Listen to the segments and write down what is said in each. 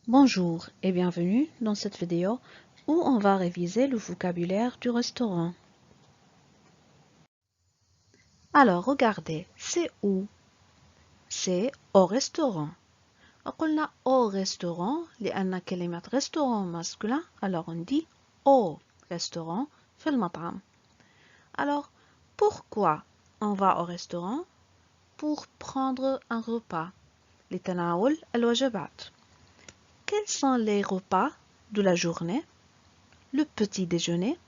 Bonjour et bienvenue dans cette vidéo où on va réviser le vocabulaire du restaurant. Alors regardez, c'est où? C'est au restaurant. قلنا au restaurant لأن كلمة restaurant masculin, alors on dit au restaurant في المطعم. Alors pourquoi on va au restaurant? Pour prendre un repas. لتناول الوجبات. Quels sont les repas de la journée? Le petit déjeuner,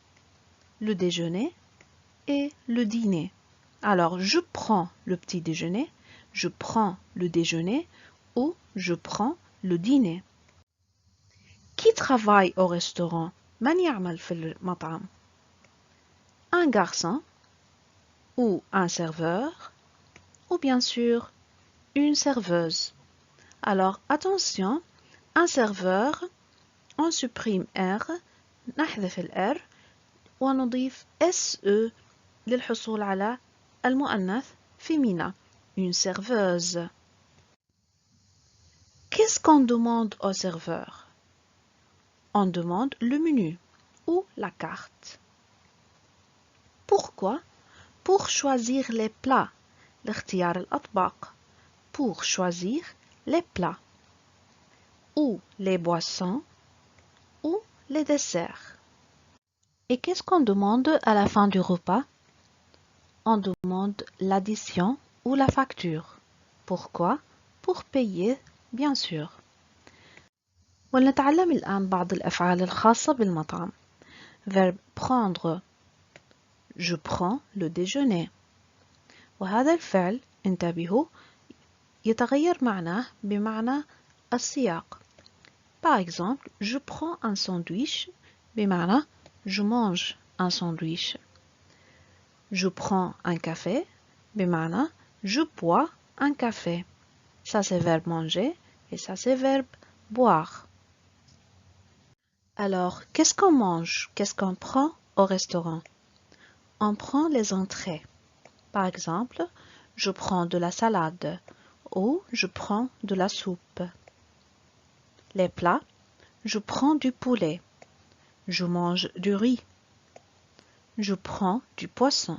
le déjeuner et le dîner. Alors, je prends le petit déjeuner, je prends le déjeuner ou je prends le dîner. Qui travaille au restaurant? من يعمل في المطعم? Un garçon ou un serveur ou bien sûr une serveuse. Alors, attention, un serveur, on supprime R, نحذف الR ونضيف SE للحصول على المؤنث féminin, une serveuse. Qu'est-ce qu'on demande au serveur? On demande le menu ou la carte. Pourquoi? Pour choisir les plats. لاختيار الأطباق. Pour choisir les plats. Ou les boissons ou les desserts. Et qu'est-ce qu'on demande à la fin du repas? On demande l'addition ou la facture. Pourquoi? Pour payer, bien sûr. ونتعلم الآن بعض الأفعال الخاصة بالمطعم. Verbe prendre. Je prends le déjeuner. وهذا الفعل انتبهوا يتغير معناه بمعنى السياق. Par exemple, je prends un sandwich بمعنى je mange un sandwich. Je prends un café بمعنى je bois un café. Ça c'est verbe manger et ça c'est verbe boire. Alors, qu'est-ce qu'on mange? Qu'est-ce qu'on prend au restaurant? On prend les entrées. Par exemple, je prends de la salade ou je prends de la soupe. Les plats, je prends du poulet. Je mange du riz. Je prends du poisson.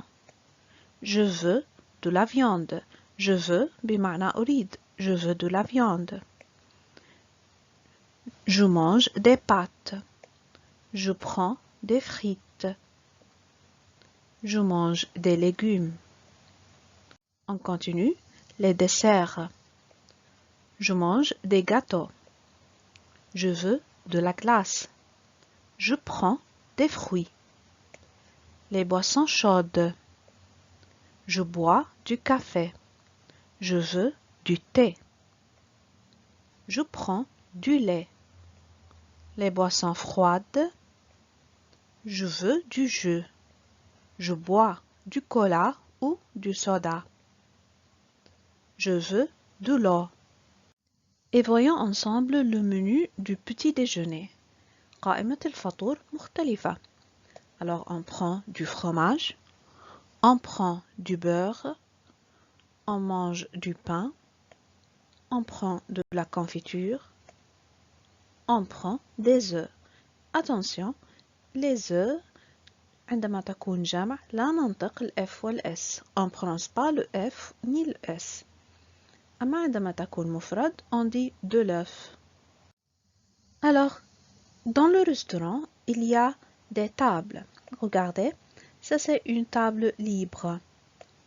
Je veux de la viande. Je veux بمعنى أريد. Je veux de la viande. Je mange des pâtes. Je prends des frites. Je mange des légumes. On continue. Les desserts. Je mange des gâteaux. Je veux de la glace. Je prends des fruits. Les boissons chaudes. Je bois du café. Je veux du thé. Je prends du lait. Les boissons froides. Je veux du jus. Je bois du cola ou du soda. Je veux de l'eau. Et voyons ensemble le menu du petit déjeuner. قائمة الفطور مختلفة. Alors on prend du fromage, on prend du beurre, on mange du pain, on prend de la confiture, on prend des œufs. Attention, les œufs, عندما تكون جمع لا ننطق ال F وال S. On ne prononce pas le F ni le S. أما عندما تكون مفرد, on dit de l'œuf. Alors, dans le restaurant, il y a des tables. Regardez, ça c'est une table libre.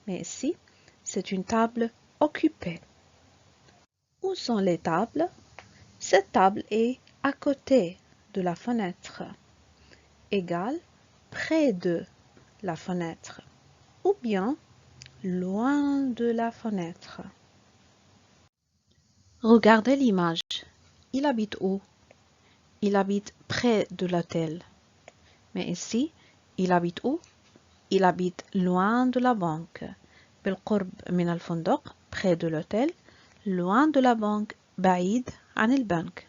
Mais ici, c'est une table occupée. Où sont les tables? Cette table est à côté de la fenêtre, égale près de la fenêtre, ou bien loin de la fenêtre. Regardez l'image. Il habite où? Il habite près de l'hôtel. Mais ici, il habite où? Il habite loin de la banque. بالقرب من الفندق, près de l'hôtel, loin de la banque, بعيد عن البنك.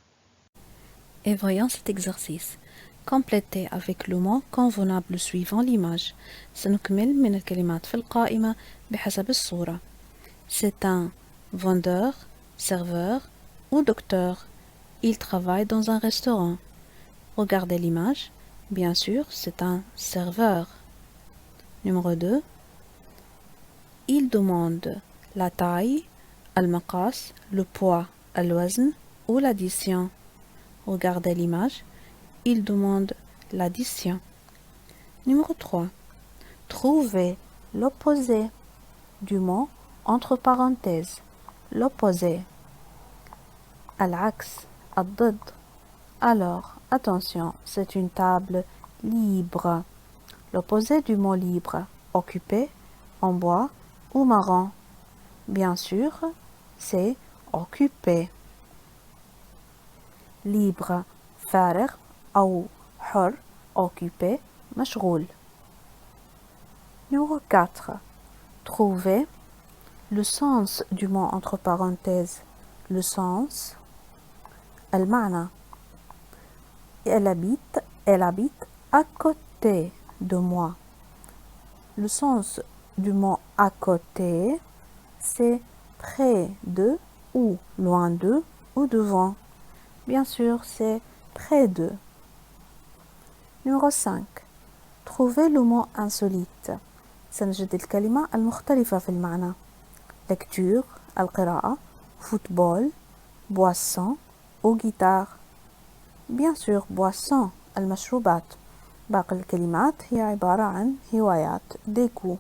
Et voyons cet exercice. Complétez avec le mot convenable suivant l'image. سنكمل من الكلمات في القائمة بحسب الصورة. C'est un vendeur, serveur ou docteur. Il travaille dans un restaurant. Regardez l'image. Bien sûr, c'est un serveur. Numéro 2. Il demande la taille, al-maqas, le poids, al-wazn ou l'addition. Regardez l'image. Il demande l'addition. Numéro 3. Trouvez l'opposé du mot entre parenthèses. L'opposé. Al-aks, ad-didd. Alors, attention, c'est une table libre. L'opposé du mot libre, occupé, en bois ou marron. Bien sûr, c'est occupé. Libre, فارغ أو حر, occupé, مشغول. Numéro 4. Trouvez le sens du mot entre parenthèses. Le sens, المعنى. Elle habite à côté de moi. Le sens du mot à côté, c'est près de ou loin de ou devant. Bien sûr, c'est près de. Numéro 5. Trouvez le mot insolite. سنجد الكلمة المختلفة في المعنى. Lecture, القراءة, football, boisson ou guitare. Bien sûr, boisson, المشروبات. باقي الكلمات هي عبارة عن هوايات, des goûts.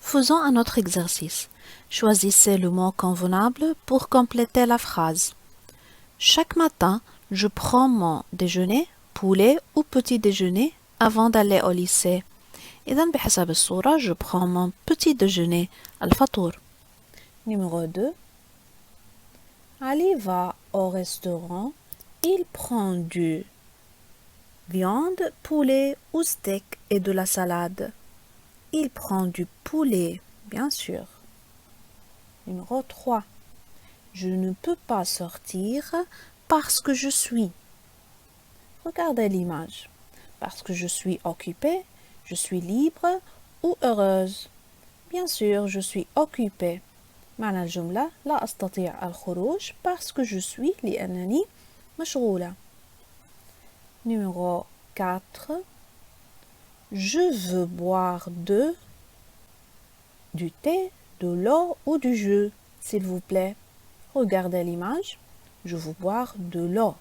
Faisons un autre exercice. Choisissez le mot convenable pour compléter la phrase. Chaque matin, je prends mon déjeuner, poulet ou petit déjeuner avant d'aller au lycée. إذن بحسب الصورة je prends mon petit déjeuner الفطور. Numéro 2. Ali va au restaurant. Il prend du viande, poulet ou steak et de la salade. Il prend du poulet, bien sûr. Numéro 3. Je ne peux pas sortir parce que je suis. Regardez l'image. Parce que je suis occupée, je suis libre ou heureuse. Bien sûr, je suis occupée. معنى الجملة لا أستطيع الخروج parce que je suis لأنني مشغولة. Numéro 4. Je veux boire du thé, de l'eau ou du jus, s'il vous plaît. Regardez l'image. Je veux boire de l'eau.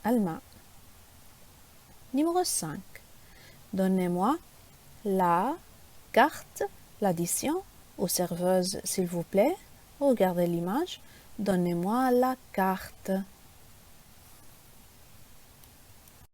الماء. Numéro 5. Donnez-moi la carte, l'addition aux serveuses, s'il vous plaît. Regardez l'image. Donnez-moi la carte.